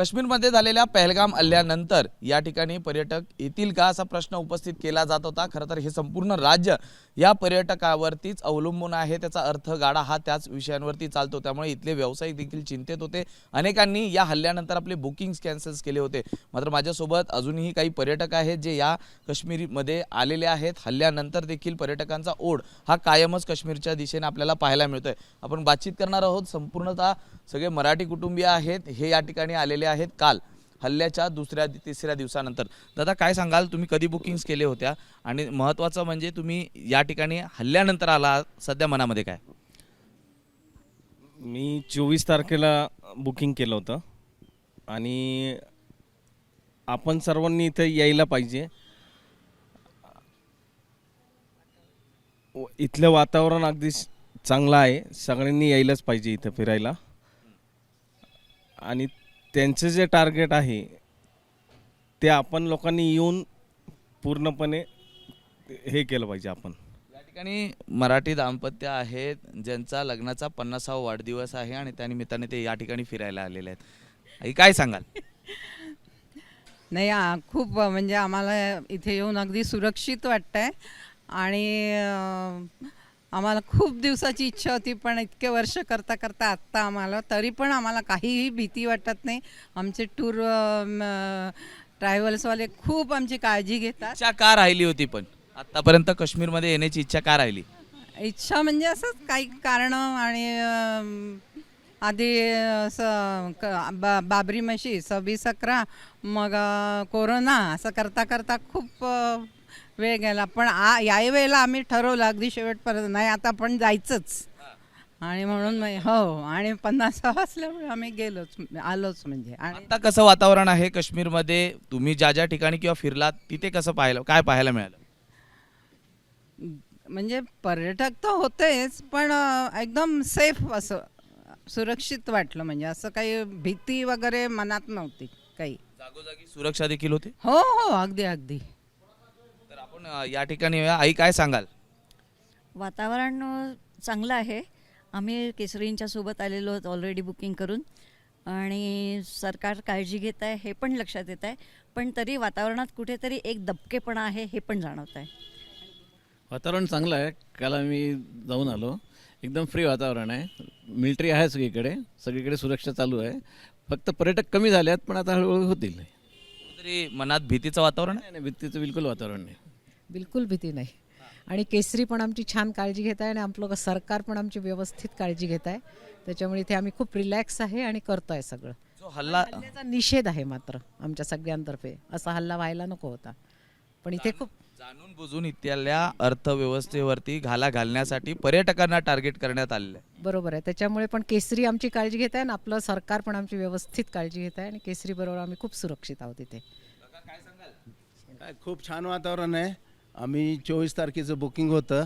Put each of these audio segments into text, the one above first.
काश्मीरमध्ये झालेल्या पहलगाम हल्ल्यानंतर या ठिकाणी पर्यटक येतील का असा प्रश्न उपस्थित केला जात होता। खरं तर हे संपूर्ण राज्य या पर्यटकावरतीच अवलंबून आहे। त्याचा अर्थगाडा हा त्याच विषयांवरती चालतो। त्यामुळे इथले व्यावसायिक देखील चिंतेत होते। अनेकांनी या हल्ल्यानंतर आपले बुकिंग्स कॅन्सल केले होते। मात्र माझ्यासोबत अजूनही काही पर्यटक आहेत जे या काश्मीरमध्ये आलेले आहेत। हल्ल्यानंतर देखील पर्यटकांचा ओढ हा कायमच काश्मीरच्या दिशेने आपल्याला पाहायला मिळतोय। आपण बातचीत करणार आहोत। संपूर्णतः सगळे मराठी कुटुंबीय आहेत हे या ठिकाणी आलेले आहेत काल हल्ल्याच्या दुसऱ्या तिसऱ्या दिवसानंतर। दादा काय सांगाल, तुम्ही कधी बुकिंग्स केले होत्या आणि महत्त्वाचं म्हणजे तुम्ही या ठिकाणी हल्ल्यानंतर आला, सध्या मनामध्ये काय? मी 24 तारखेला बुकिंग केलं होतं आणि आपण सर्वांनी इथे यायला पाहिजे। इथलं वातावरण अगदी चांगलं आहे, सगळ्यांनी यायलाच पाहिजे इथं फिरायला। आणि त्यांचं जे टार्गेट आहे ते आपण लोकांनी येऊन पूर्णपणे हे केलं पाहिजे। आपण या ठिकाणी मराठी दाम्पत्य आहेत ज्यांचा लग्नाचा 50वा वाढदिवस आहे आणि त्या निमित्ताने ते या ठिकाणी फिरायला आलेले आहेत। आई काय सांगाल? नाही, खूप म्हणजे आम्हाला इथे येऊन अगदी सुरक्षित वाटतंय आणि आम्हाला खूप दिवसाची इच्छा होती, पण इतके वर्ष करता करता आत्ता आम्हाला तरी पण आम्हाला काहीही भीती वाटत नाही। आमचे टूर ट्रॅव्हल्सवाले खूप आमची काळजी घेतात। इच्छा का राहिली होती पण आतापर्यंत काश्मीरमध्ये येण्याची इच्छा का राहिली? इच्छा म्हणजे असंच काही कारण आणि आधी असं बाबरी मशीद 26/11 मग कोरोना असं करता करता खूप वेळ गेला। पण याही वेळेला आम्ही ठरवलं अगदी शेवटपर्यंत नाही आता आपण जायचंच आणि म्हणून हो, आणि 50 असल्यामुळे आम्ही गेलोच आलोच म्हणजे। आणि आता कसं वातावरण आहे काश्मीरमध्ये? तुम्ही ज्या ज्या ठिकाणी किंवा फिरलात तिथे कसं पाहिलं, काय पाहायला मिळालं? म्हणजे पर्यटक तर होतेच, पण एकदम सेफ असं सुरक्षित वाटलं। म्हणजे असं काही भीती वगैरे मनात नव्हती काही। जागोजागी सुरक्षा देखील होती? हो हो, अगदी अगदी। तर आपण या ठिकाणी येऊया। आई काय सांगाल? वातावरण चांगलं आहे। आम्ही केसरींच्या सोबत आलेलो आहोत ऑलरेडी बुकिंग करून, आणि सरकार काळजी घेत आहे हे पण लक्षात येत आहे। पण तरी वातावरणात कुठेतरी एक दबकेपणा आहे हे पण जाणवत आहे। वातावरण चांगलं आहे। काल आम्ही जाऊन आलो, एकदम फ्री वातावरण आहे। मिलिटरी आहे सगळीकडे, सगळीकडे सुरक्षा चालू आहे। फक्त पर्यटक कमी झाले आहेत, पण आता हळूहळू होतील। तरी मनात भीतीचं वातावरण आहे? नाही, भीतीचं बिलकुल वातावरण नाही। बिलकुल भीती नाही। आणि केसरी पण आमची छान काळजी घेत आहे आणि आपलं सरकार पण आमची व्यवस्थित काळजी घेत आहे। त्याच्यामुळे इथे आम्ही खूप रिलॅक्स आहे आणि करतो आहे सगळं। जो हल्ला हल्ल्याचा निषेध आहे मात्र आमच्या सगळ्यांतर्फे, असा हल्ला व्हायला नको होता, पण इथे खूप जाणून बुजून इथल्या अर्थव्यवस्थेवरती घाला घालण्यासाठी पर्यटकांना टार्गेट करण्यात आलेलं आहे। बरोबर आहे। त्याच्यामुळे पण केसरी आमची काळजी घेत आहे आणि आपलं सरकार पण आमची व्यवस्थित काळजी घेत आहे आणि केसरी बरोबर आम्ही खूप सुरक्षित आहोत इथे। काय खूप छान वातावरण आहे। आम्ही 24 तारखेचं बुकिंग होतं,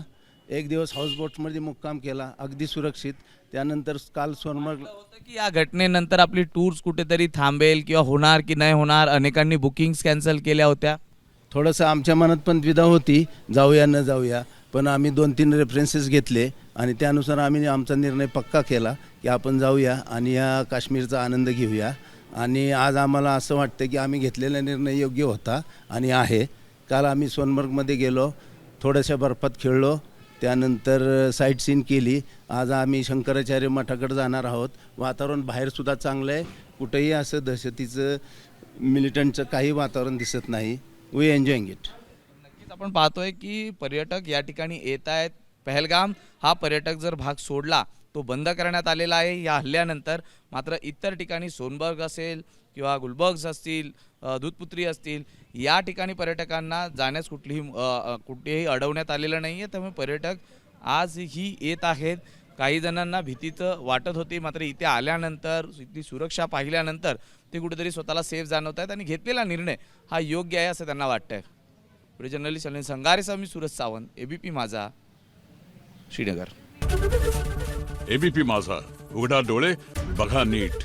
एक दिवस हाऊसबोटमध्ये मुक्काम केला अगदी सुरक्षित। त्यानंतर काल सोनमर्ग होतं की या घटनेनंतर आपली टूर्स कुठेतरी थांबेल किंवा होणार की नाही होणार, अनेकांनी बुकिंग्स कॅन्सल केल्या होत्या। थोडंसं आमच्या मनात पण द्विधा होती, जाऊया न जाऊया, पण आम्ही 2-3 रेफरन्सेस घेतले आणि त्यानुसार आम्ही आमचा निर्णय पक्का केला की आपण जाऊया आणि या काश्मीरचा आनंद घेऊया। आणि आज आम्हाला असं वाटतं की आम्ही घेतलेला निर्णय योग्य होता आणि आहे। काल आम्ही सोनमर्गमध्ये गेलो, थोड्याशा बर्फात खेळलो, त्यानंतर साईट सीन केली। आज आम्ही शंकराचार्य मठाकडे जाणार आहोत। वातावरण बाहेरसुद्धा चांगलं आहे, कुठेही असं दहशतीचं मिलिटंटचं काही वातावरण दिसत नाही। We enjoying it. नक्कीच आपण पाहतोय की पर्यटक या ठिकाणी येत आहेत। पहलगाम हा पर्यटक जर भाग सोडला तो बंद करण्यात आलेला आहे या हल्ल्यानंतर। मात्र इतर ठिकाणी सोनबर्ग असेल किंवा गुलबर्ग असतील, दूधपुत्री असतील, या ठिकाणी पर्यटकांना जाण्यास कुठेही अडवण्यात आलेलं नाही आहे। त्यामुळे पर्यटक आजही येत आहेत। काही जणांना भीतीचं वाटत होती, मात्र इथे आल्यानंतर इथली सुरक्षा पाहिल्यानंतर ते कुठेतरी स्वतःला सेफ जाणवत आहेत आणि घेतलेला निर्णय हा योग्य आहे असं त्यांना वाटतंय। पुढे जर्नलिस्ट अनिल संगारेसह मी सूरज सावंत, एबीपी माझा, श्रीनगर। एबीपी माझा, उघडा डोळे बघा नीट।